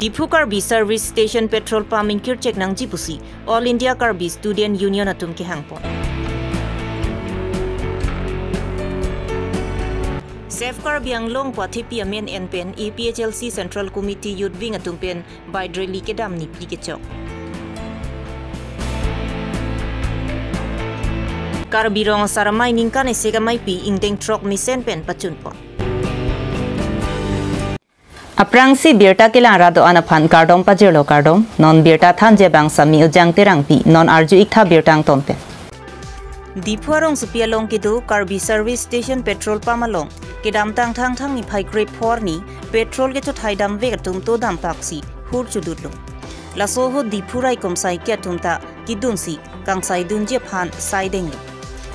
Dipu Karbi Service Station Petrol Pump ingkir cek nang jipusi All India Karbi Student Union atum ke hangpon. Safeguard biang long kwa TPMN NPN EPHLC Central Committee Youth Wing atumpen by Dreli kedam ni plikechok. Karbirong saramai ningkan esegamai pi ingteng trok misen pen pachunpo. Aprang si birta kilang rado anaphan kardom pajero kardom non birta thanje bang sami ujang terang pi non arju ikha birtang tompe. Dipuarong supialong kidu Karbi Service Station Petrol Pump along kedam tang ni phai grade 4 ni petrol ke chothai dam ve tum to dam taksi hur chudutlo laso ho dipurai komsai ke tumta kidunsi kangsai dunje phan sai denglo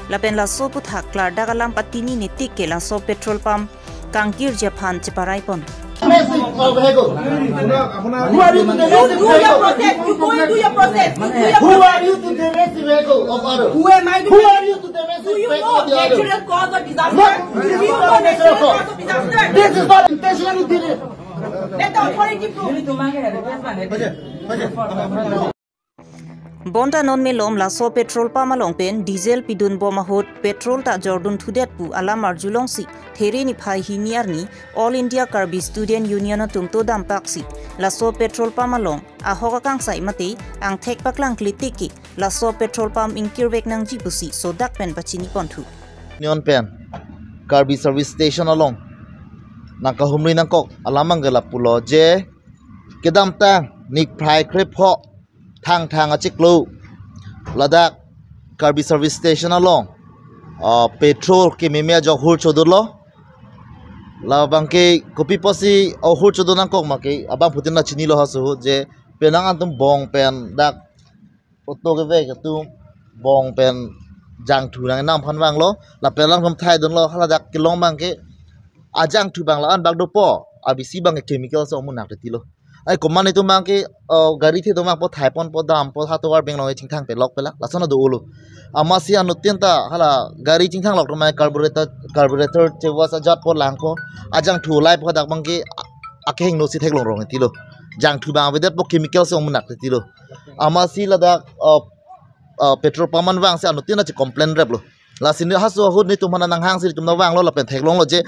lapen laso pu thak klar dagalam patini ni tik ke laso petrol pump kangkir je phan cheparai pon. Who are you to do your process? You go and do your process. Who are you to direct the vehicle of others? Who am I? Who are you to direct the vehicle of the others? Do you know natural cause of disaster? Do you know natural cause of disaster? This is not intentionally did it. Let the authority prove. Bonta non melom laso petrol pump along pen diesel pidun bomahot petrol ta Jordan thudet pu alam arjulong si there ni phai hiniar ni All India Karbi Student Union tumto dam paksi laso petrol pump along ahoka kang sai mate ang thek paklang klitiki laso petrol pump inkir vek nang jipusi sodak pen pachini ponthu Union pen Karbi Service Station along nakahumri nangkok alamang gelap pulo je kedam tang nik phai krep ho thang achiklo ladak Karbi Service Station along petrol ke memia jok hur chodurlo la bangke kopi posi hur chodunang kok make abang putin na chini lo hasu je penang antum bong pen dak oto ke ve tu bong pen jang thu nang nam phan wang lo la pelang kom thai don lo hala dak kilong bangke ajang thu bang la an bag do po abisi bang chemical so mun nak ti lo ai koman itu mangke gari thi domang po thai pon po dam po hato war beng lo chingthang pe lok pela lasona do ulu amasi anu tienta hala gari chingthang lok mai carburetor che wasa jat po lang ko ajang thu lai po dak bangke akheng no si thek long rong ti lo jang thu bang vedet po chemical so munak ti lo amasi ladak petrol paman wang se anu tienta che complain rep lo lasin haso hud ni tumana nang hang si tum na wang lo la pen thek long lo je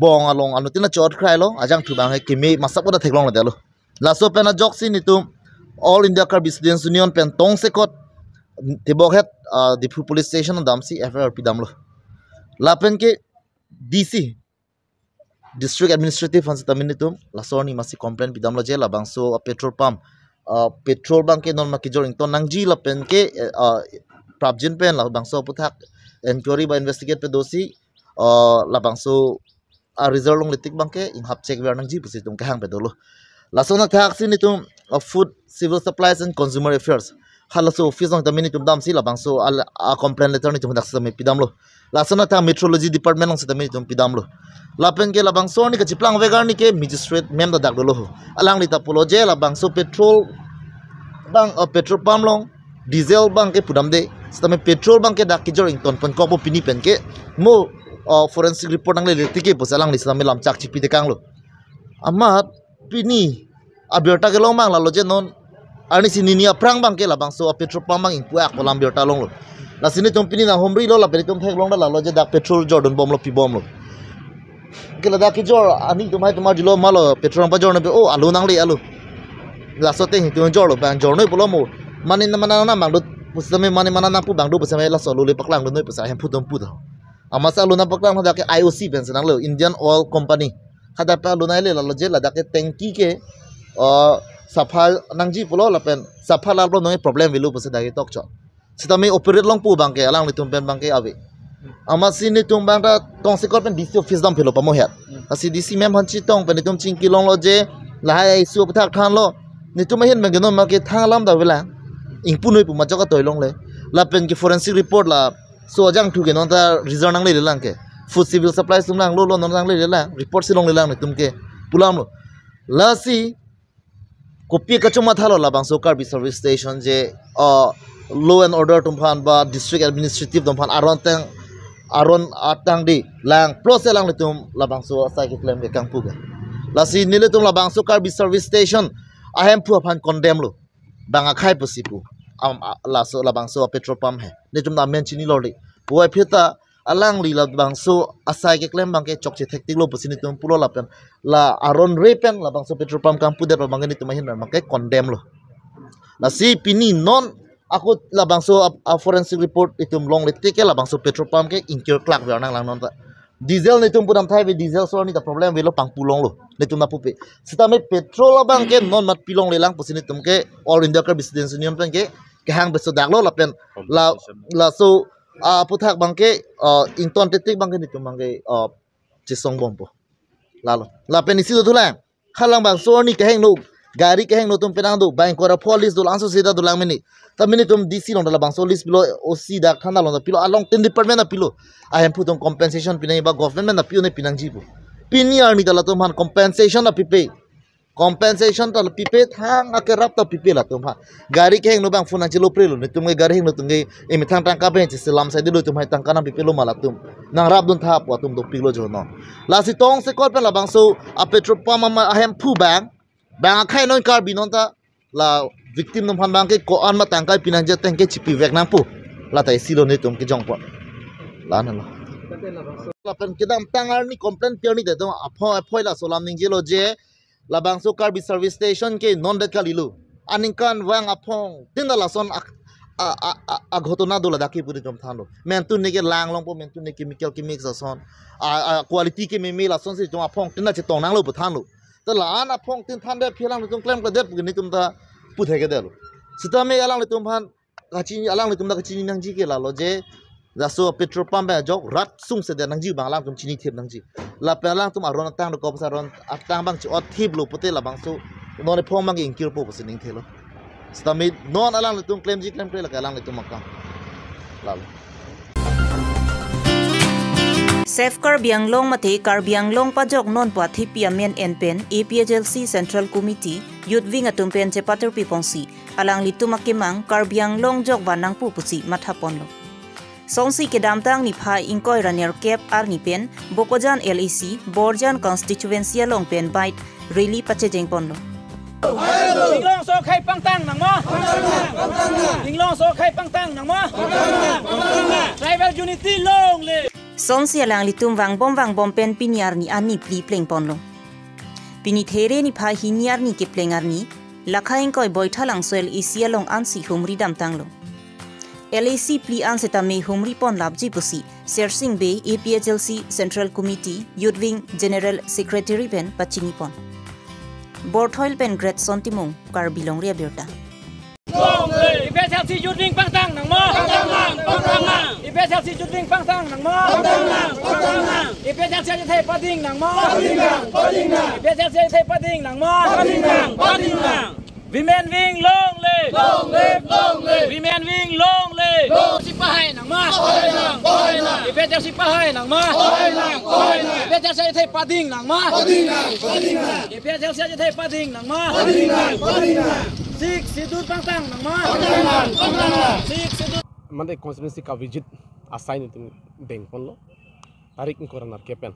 bong along anu tina chot krai lo ajang thu bang he kimi masak oda theklong la dalo laso pena joksi ni tu All India Karbi Student Union pen tong sekot tibok het Dipu Police Station dam si FRP dam lo la pen ke DC District Administrative Fancy tamin tu laso ni masih complain pidam lo je la bang so petrol pump petrol bang ke non maki joring ton nang ji la pen ke prabjin pen la bang so puthak inquiry ba investigate pe dosi la bang so result long litik bangke in hap check wer nang ji pusi tum kahang pedolo lasona thak sin itum food civil supplies and consumer affairs halaso office ong tamini tum dam si la bang so a complaint letter ni tum dak sami pidam lo lasona tha meteorology department ong tamini tum pidam lo lapen ke la bang so ni ka chiplang vegar ni ke magistrate mem da dak dolo alang lita pulo je la bang so petrol bang petrol pump long diesel bang ke pudam de stame petrol bang ke dak ki joring ton pon ko pini pen ke mo forensic report nang le tike posalang ni sami lam chak chipi de kanglo amat pini aberta ke long mang la lo je non ani sini aprang bang ke la bang so petrol pump bang pu ak polam berta long lo la sini tum pini na homri lo la peri tum thek long la lo je dak petrol Jordan bom lo pi bom lo ke la dak ki jor ani tum hai tumar dilo malo petrol pa jor na pe o alu nang le alu la so te hi tum jor lo bang jor noi pulo mo manin na manana mang do pusame mani manana pu bang do pusame la so lo le paklang do noi pusa hem putum pu amasa luna paklang hada ke IOC pensen nang lo Indian Oil Company hada pa luna le la je la dak tanki ke safa nangji pulo la pen safa la lo no problem velu pose dagi tok chot sitame operate long pu bang ke alang ni tum pen bang ke ave amasi ni tum bang da tong sekor pen DC office dam phelo pamo het asi DC mem han chi tong pen tum ching kilong lo je la hai su pthak than lo ni tum hen bang no ma ke thalam da vela ingpu noi pu ma jaka toilong le la pen ke forensic report la so ajang thu ke non ta result nang le lang ke food civil supplies tum nang lo non nang le lang report silong le lang ni tum ke pulam lo la si kopi ka chuma thalo la bang so Karbi Service Station je law and order tum phan ba district administrative tum phan aron atang di lang plus lang ni tum la bang so sai ke claim ke kang pu ke Lasi nile tum labang so Karbi service station ahem pu aphan condemn lo. Bang akhai pusipu. La so labang so petrol pump hai. Ni tum na men chini lori. Buai phita alang li labang so asai ke klem bang ke chok che thektik lo pusini tum pulo lapen la aron repen labang so petrol pump kam puder bang ni tum hin bang ke condemn lo. Lasi pini non aku labang so forensic report itum long letik ke labang so petrol pump ke incur klak ver nang lang non ta. Diesel ni tum pudam thai be diesel so ni ta problem ve lo pang pulong lo ni tum na pupe sita me petrol abang ke non mat pilong lelang pusini tum ke all India Car Business Union pen ke hang beso dak lo lapen la so puthak bang ke inton tetik bang ke ni tum bang ke chisong bompo lalo lapen isi tu lang khalang bang so ni ke hang no gari ke hang no tum penang do bang ko police do langsung sida do lang meni tamini tum DC long dalam bang so list pilo OC dak thana long pilo along ten department na pilo ahem putum compensation pinai ba government na pio ne pinang jibu piniar ni dala tum han compensation na pipe compensation tal pipe thang akerap ta pipe la tum ha gari ke hang no bang funa chilo prelo ni tum gari hang no tum ge emi thang tangka be chi selam sai dilu tum hai tangka na pipe lo mala tum nang rap dun tha po tum do pilo jo no la si tong se kol pen la bang so a petrol pump ma ahem pu bang akhai non Karbi non ta la victim nung han bang ke ko an ma tangkai pinang je teng ke chipi vek nang pu la tai silo ni tum ke jong po la na la pen kedam tangar ni complaint pier ni de tum apoi la solam ning je lo je la bang so Karbi service station ke non de kalilu aning kan wang apong tinda la son a ghotona do la daki puri tum thano men tu ne ke lang long po men tu ne chemical ke mix son quality ke me la son se tum apong tinda che tong nang lo pu thano ta la an apong tin than de philang tum claim ka de ni tum ta put hai ke dalo sita me alang le tum phan kachini alang le tum da kachini nang ji ke la lo je da so petrol pump ba jok rat sung se de nang ji bang lang tum chini thep nang ji la pe lang tum aron tang do ko sa ron atang bang chi ot thip lo pute la bang so no ne phom mang ingkir po posining thelo sita me non alang le tum claim ji claim pre la ka alang le tum makam la Safe Karbiang Long mate Karbiang Long pajok non pa thipiamen enpen APHLC Central Committee Youth Wing atumpen che pater pipongsi alang litumakimang Karbiang Long jok banang pupusi mathapon lo songsi kedamtang ni phai ingkoi raner cap ar ni pen bokojan LAC Borjan constituency long pen bite really pache jengpon lo Linglong so khai pangtang nang mo Linglong so khai pangtang nang mo Tribal unity long le Songsi alang litum wang bom pen piniar ni ani pli pleng pon lo pini there ni phai hiniar ni ke plengar ni lakhaing koi boithalang soil isia long ansi humri dam tang lo LAC pli an seta me humri pon labji pusi sersing be APHLC Central Committee Youth Wing General Secretary pen pachini pon Borthoil pen Great Sontimong Karbi long ria birta IPHLC Youth Wing pangtang nang mo IPHLC Youth Wing pangtang nang mo IPHLC thai pading nang mo IPHLC thai pading nang mo Women Wing long live Women Wing long live sipahay nang mo IPHLC sipahay nang mo IPHLC thai pading nang mo IPHLC thai pading nang mo Sik sidut pangtang nang mo Sik sidut Mande constituency ka visit assign itu dengpon lo tarik koran ar kepen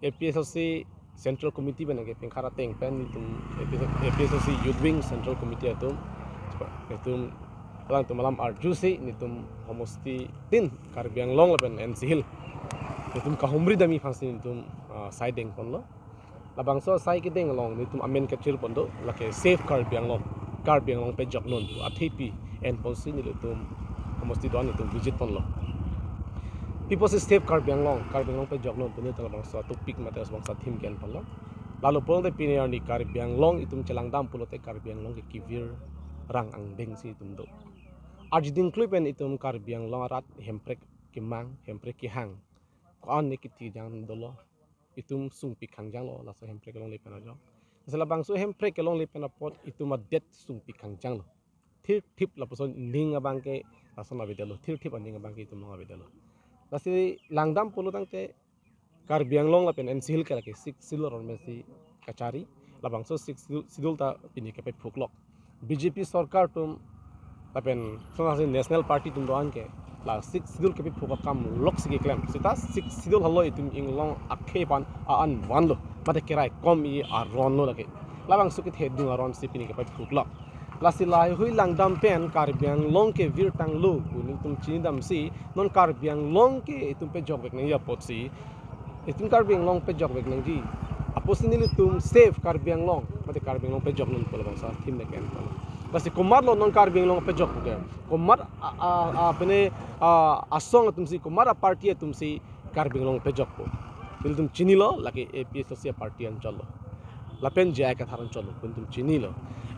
APHLC Central Committee ben ke pengkhara teng pen itu APHLC Youth Wing Central Committee itu lang tu malam arjusi nitum homosti tin Karbiang Long pen NC Hill nitum kahumri dami fansin nitum side dengpon lo labang so sai ke deng long nitum amen kecil pondo lake safe Karbiang Long pe jok non tu ATP and ponsi nitum homosti doan nitum visit pon lo people say safe Karbiang Long pe jok non tu nitum labang so topik matas bangsa thim ken pon lo lalu pon de piniar ni Karbiang Long itum celang dam pulote Karbiang Long ke kivir rang ang deng si itum do arjiding klupen itum Karbiang Long rat hemprek kimang hemprek ki hang ko an ne kiti jang dolo itum sung pikhang jang lo la so hemprek long le pen jo sela bang so hemprek long le pen pot itum adet sung pikhang jang lo thir thip la poson ning abang ke asona bidalo thir thip aning abang ke itum long bidalo la si langdam pulo tang ke Karbiang Long la pen NC Hill ka ke 6 silor on mesi kachari la bang so 6 sidul ta pini ke pe phuklok BJP sarkar tum tapen sona national party tum doan ke la 6 sidul ke phukam lok sigi claim sita 6 sidul hallo itum inglong akhe pan an wan lo mate kerai kom I aron no lagi labang sukit hedung aron si pini ke pai phuklok lasi lai hui lang dam pen Karbiang long ke vir tang lu uning tum chini dam si non Karbiang long ke itum pe jog bek nang ya pot si itum Karbiang long pe jog bek nang ji apos ni tum save Karbiang long mate Karbiang long pe jog nun polo bang sa tim ne ken lasi komar lo non Karbiang long pe jog ke komar apne asong tum si komar a party tum si Karbiang long pe jog ko til tum chini lo laki APSC party an chalo lapen jaya ka tharan chalo kun tum chini lo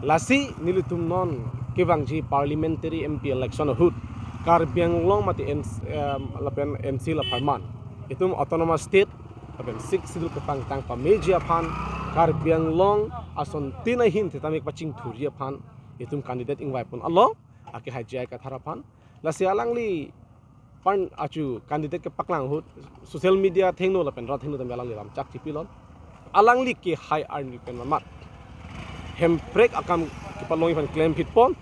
lasi nilitum non kibangji parliamentary MP election hut Karbiang long mati lapen MC la Parman itum autonomous state lapen 6 sidul kapang tang pa meja phan Karbiang long ason tina hin tetamik paching thuria phan itum candidate ingwai pun allo ake hai jaya ka thara phan lasi alangli pan achu candidate ke paklang hut social media thengno lapen ra thengno tam alang ram chak chipilon alangli ke high army pen mamat hemprek akam kipalong ipan claim hitpon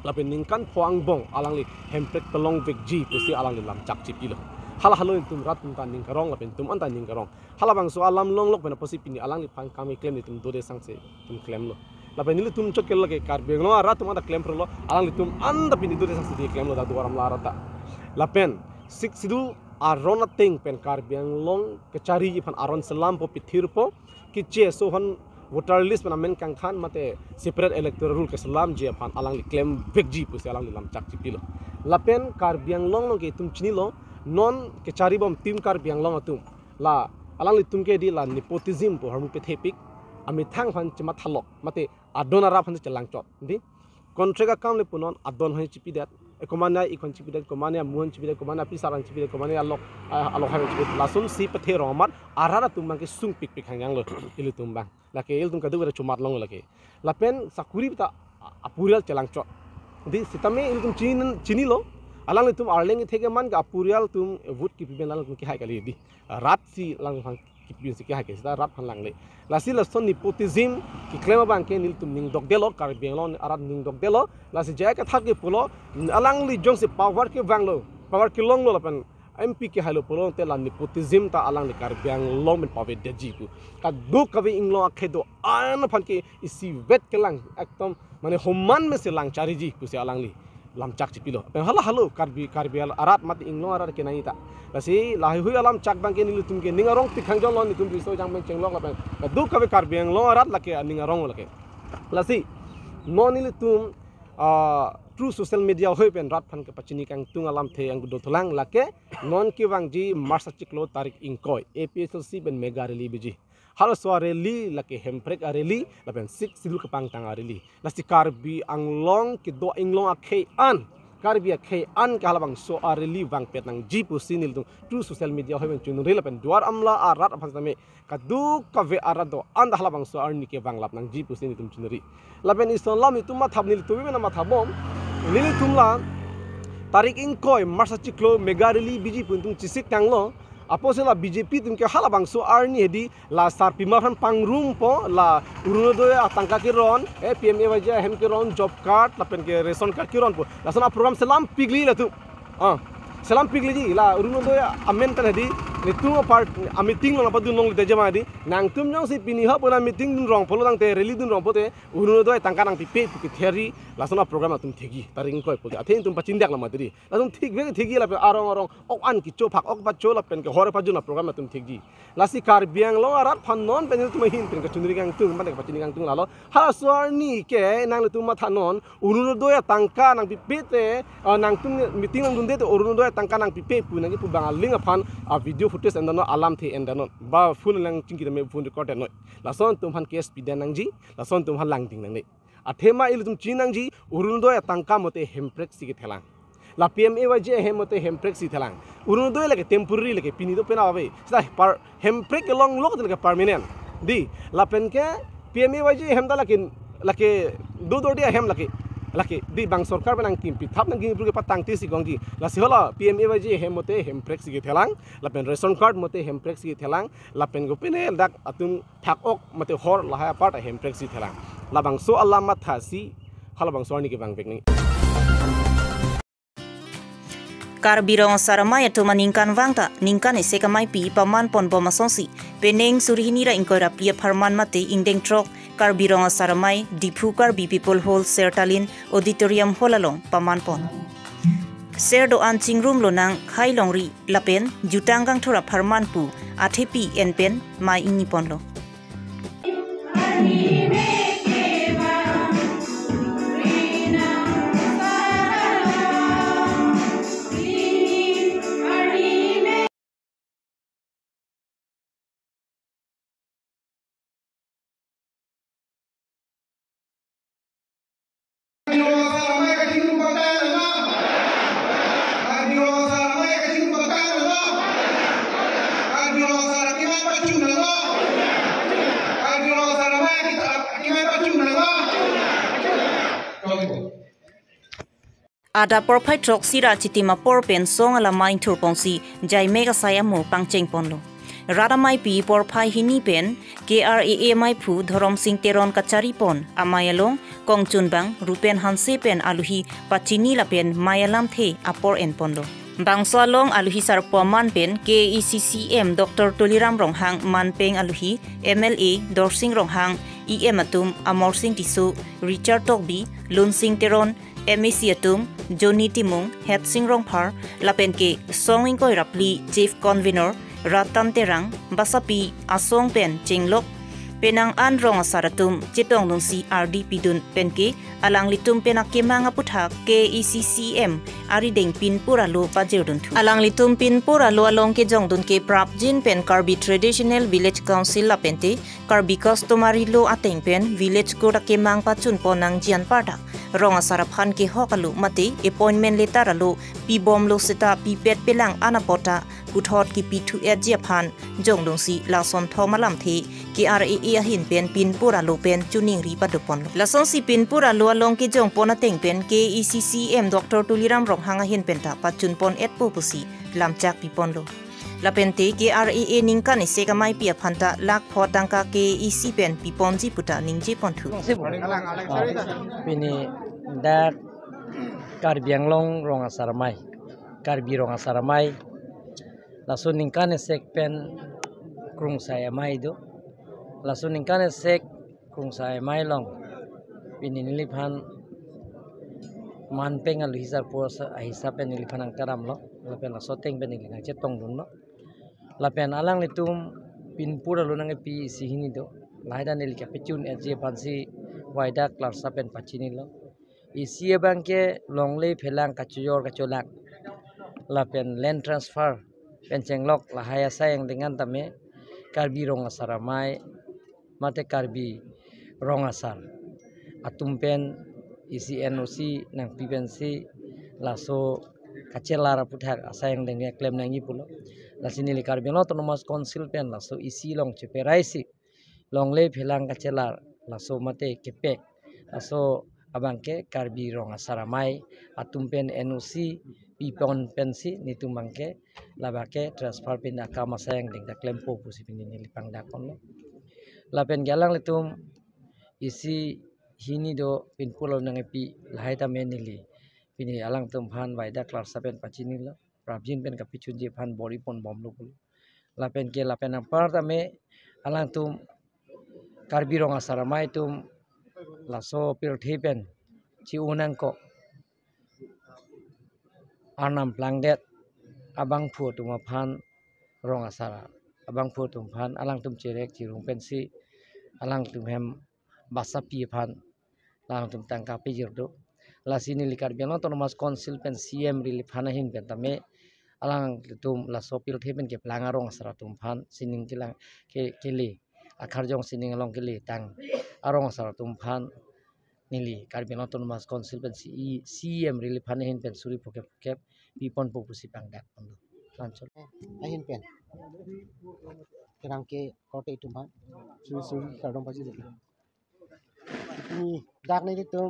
lapen ningkan phoang bong alangli hemprek pelong vekji pusi alangli lam chak chipilo hala halo tum rat tum tan ningkarong lapen tum an tan ningkarong hala bang so alam long lok pen posi pini alangli pan kami claim ni tum dore sangse tum claim lo lapen nilu tum chokel lage Karbiang lo ara tum ada claim pro lo alangli tum anda pini dore sangse di claim lo da duaram la rata lapen sik sidu aron ting pen Karbiang long kecari ipan aron selam po pithir po kiche sohan voter list pen amen kang khan mate separate electoral rule ke selam je pan alang li claim vekji pu alang li lam chak chipilo lapen Karbiang long lo ke tum chini lo non kecari bom tim Karbiang long atum la alang li tum ke di la nepotism po harmu pe thepik ami thang phan chema thalok mate adonara phan chelang chot di contract account le punon adon hai chipi dat komania ikon chipi dat komania muhon chipi dat komania pisaran chipi dat komania alok hai chipi lasun si pathe romat arara tumbang ke sung pik pik hangyang lo ilu tumbang lake il tum kadu gara chumat long lake lapen sakuri ta apurial chelang chot di sitame il tum chini lo alang le tum arleng theke man ga apurial tum vote ki piben lang ki hai kali di rat si lang phang ki piben si ki hai ke sta rat phan lang le lasi lason nepotism ki claim bang ke nil tum ning dok delo Karbiang long arat ning dok delo lasi jaya ka thak ke pulo alang li jong se power ke bang lo power ki long lo lapan MP ke halo pulo te la nepotism ta alang li Karbiang long men pawe deji pu ka du kawe inglo akhedo an phan ke isi vet ke lang ekdom mane homan me se lang chari ji ku se alang li lam chak chipilo pen halo Karbial arat mati inglo arat ke nai ta lasi lahi hui alam chak bang ke nilu tum ke ningarong pikhang jong lon ni tum biso jang bang chenglong la pen du kawe Karbiang long arat la ke ningarong la ke lasi no nilu tum true social media hoi pen rat phan ke pachini kang tung alam the ang do tholang la ke non ki bang ji marsa chiklo tarik ingkoi APSC ben mega rally biji halo sware li lake hemprek areli lapen 6 sidul kapang tang areli lasi Karbiang long ki do inglong akhe an Karbi akhe an ka halabang so areli bang pet nang jipu sinil tung true social media hoi ben chunun lapen duar amla arat apasame kadu kave arado an halabang so arni ke bang lap nang jipu sinil tum chunuri lapen islam itu mathab nil tu ben mathabom nil tumla tarik ingkoi marsa chiklo mega rally biji puntung chisik tanglo aposela BJP tum ke halabang so arni hedi la sar pima phan pangrum po la urunodoy atangka ki ron PMA waja hem ki ron job card lapen ke ration card ki ron po la sana program selam pigli la tu selam pigli ji la urunodoy amen tan hedi nitung part meeting lo napadu nong de jama di nang tum nyong si pini ha pona meeting dun rong polo dang te rally dun rong pote urunodoy tangka nang pipe ki theory la sana program tum thegi taring koi pote athen tum pachindak la madri la tum thik ve thegi la pe arong ok an ki cho phak ok ba cho la pen ke hore pajuna program tum thegi lasi Karbiang long arat phan non pen tum hin pen ka chundri kang tung man ka pachini kang tung la lo ha swarni ke nang tum ma thanon urunodoy tangka nang pipe te nang tum meeting nang dun de urunodoy tangka nang pipe pu nang pu bangaling aphan a video footage and no alam the and no ba full lang chingki me phone record no la son tum han case pidan nang ji la son tum han lang ding nang ne athema il tum chinang ji urunodoy tangka mote hemprek si ke thelang la PMA waje hemote hemprek si thelang urunodoy lage temporary lage pini do pena ave sta par hemprek long lok lage permanent di la pen ke PMA waje hemda lake do dia hem lake di bang sarkar benang kim pithap nang gi pru patang ti si gongji la si hola PMA waje hemote hemprek si ke thelang la pen ration card mote hemprek si thelang la pen go pene dak atum thak ok mote hor la ha part hemprek si thelang la bang so alamat thasi hala bang so ni ke bang bekni Karbirong saramay ato maningkan wangta ningkan ese kamay pi paman pon bomasonsi peneng surhinira ingkora pia parman mate ingdeng trok Karbirong saramay Dipu Karbi People Hall Sertalin Auditorium Holalong paman pon Ser do an chingrum lo nang khai longri lapen jutanggang thora parman pu athepi enpen mai ingi pon lo Ada porpai trok sira chitima porpen song ala main turpongsi jai mega saya mu pangcheng ponlo. Rada mai pi porpai hini pen KRAA mai phu Dharam Singh Teron kachari pon amayalong kongchun bang rupen hanse pen aluhi pachini la pen mayalam the apor en ponlo. Bangso long aluhi sarpo man pen KECCM Dr. Tuliram Ronghang manpeng aluhi MLA Dorsing Ronghang EM atum Amor Singh Tisu Richard Tokbi Lun Singh Teron MAC atum Johnny Timung Het Sing Rongphar lapen ke songing koi rapli Chief Convener Ratan Terang Basapi Asong pen Chinglok penang an rong saratum chitong nungsi RDP dun penke alang litum penak kemanga putha KECCM ari deng pin pura lo pajerdun thu alang litum pin pura lo along ke jong dun ke prap jin pen Karbi Traditional Village Council la pente Karbi Customary Law ateng pen village ko da kemang pachun ponang jian parta rong saraphan ke hokalu mate appointment letter alo pi bom lo seta pi pet pelang anapota puthot ki pi2 jiaphan jong dungsi la son thomalam the KRAA ahin pen pin pura lo pen chuning ri padupon la son si pin pura lo along ki jong pona teng pen KECCM Dr. Tuliram Ronghang ahin pen ta pachun pon et pusi lamchak pipon lo la pente KRAA ningkan ise kamai pia phanta lak photangka KEC pen piponji puta ningji ponthu pini dat Karbi Anglong rong asaramai Karbi rong asaramai lasun ningkan sek pen krung saya mai do lasun ningkan sek krung saya mai long pini niliphan manpeng al hisar pos hisap pen niliphan ang karam lo lapen lasoteng pen niliphan chetong dun lo lapen alang litum pinpura lo nang pi sihini do laida nil kapechun eje pansi waida klarsa pen pachini lo isi bangke longle phelang kachuyor kacholak lapen land transfer pencenglok lahaya sayang dengan tame Karbi rong asaramai mate Karbi rong asar atumpen isi NOC nang pipensi laso kacelara puthak asayang dengan klaim nangi pulo lasini li Karbi autonomous council pen laso isi long cheperaisi longle phelang kacelar laso mate kepe laso abangke Karbi rong asaramai atumpen NOC pipon pensi nitumangke labake transfer pin akama sayang ding da klempo pusi pin ni lipang dakon lo lapen galang litum isi hini do pin pulo nang epi lahaita menili pini alang tum phan waida klarsa pen pachini lo prabjin pen kapichun je phan bori pon bom lo lapen ke lapen apar tame alang tum Karbi rong asaramai tum laso pirthepen ci unang ko Arnam Plangdet abang pu tuma phan rong asara abang pu tum phan alang tum cherek cirung pensi alang tum hem basapi phan alang tum tangka pijirdo lasini likar biang autonomous council pen CM relief hanahin pen tame alang tum la sopil thepen ke planga rong asara tum phan sining kilang keli akharjong sining along keli tang arong asara tum phan nili Karbi autonomous council pen CM relief hanahin pen suri pokep pipon popusi pangdak pondo lancol ahin pen kerangke kote itu mah suri kadang pasti itu ini dak ni itu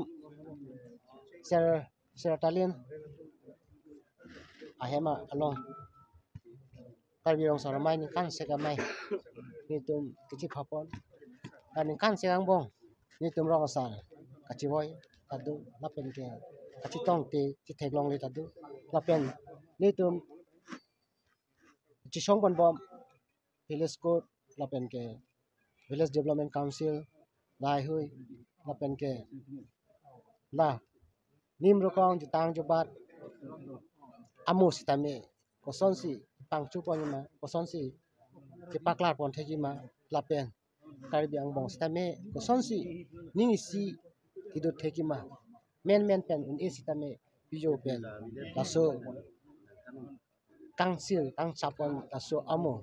Sertalin ahema along Karbi rong saramai ni kan sekamai itu kecil kapon dan kan sekarang bong ni tum rong asal kacil boy tadu lapen ke kacil tong te teglong le tadu lapen ni tum chisong kon bom village court lapen ke village development council dai hui lapen ke la nim rokong jutang jubat amu sitame koson si pangchu ponima koson si ke paklar pon thejima lapen Karbiang bong sitame koson si ning isi kidut thejima men pen un sitame bijo pen laso council tang chapon laso amu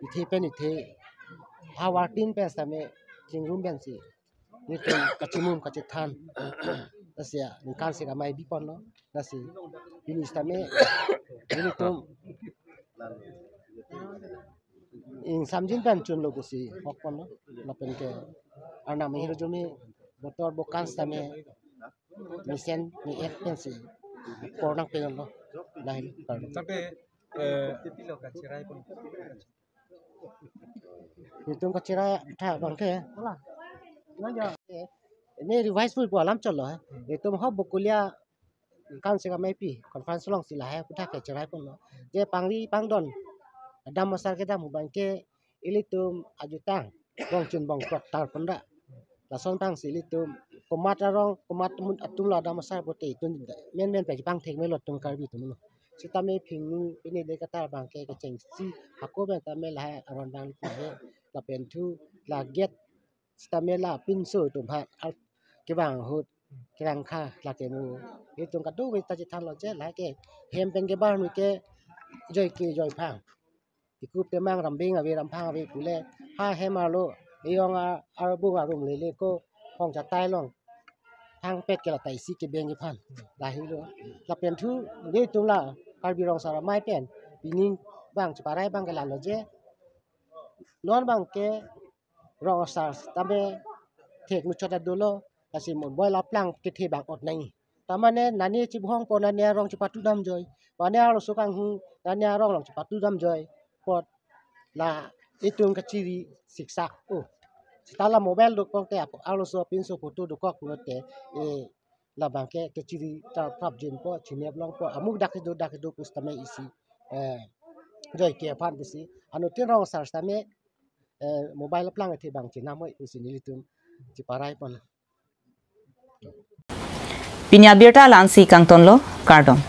ithe pen ithe hawatin pen sitame jingrum ben si ni tum kachimum kachithan asia kan se gamai bipon no nasi ini sitame ini tum ing samjin pen chun lo kusi hokon no lapen ke arna me hiro jumi motor bokan sitame misen ni et pen si pornang pen no lain sampai titilo kacirai pun hitung kacirai tha bangke lah ini revise full po alam chalo hai itu hob bukulia kan se gamai pi conference long sila hai putha kacirai pun no je pangri pangdon dam masar ke dam bangke ilitum ajutang bong chun bong kot tar punda la son tang silitum komat arong komat mun atum la dam masar pote tun men pe pang thek me lot tung karbi tum no sitame phing ini de kata bangke ke cheng si hako ben tame la aron bang he la pen thu la get sitame la pin so tum ha ke bang hut kerang kha la ke mu itung ka do we ta ji than lo je la ke hem pen ke bar mu ke joy phang ikup te mang rambing awi rampang awi pule ha hemalo iyong arbunga rum lele ko hong cha tai long thang pet ke la tai si ke beng phan la hi lo la pen thu ni tum la Karbirong sara mai pen bining bang chaparai bang ke la lo je non bang ke rong sar tabe thek mu chota dolo asi mon boy la plang ke the bang ot nai tamane nani chi bhong pon ne rong chapatu dam joy wane aro sukang hu nani rong long chapatu dam joy pot la itung kachiri siksa oh stala mobile dok te alo so pin so photo dok ko te la bangke kachiri ta prap jin po chine blong po amuk dak do pustame isi joy ke pan bisi anu tin rong sar stame mobile plang te bang china moi usi nilitum chiparai pon Pinya Birta Lansi Kangtonlo Kardom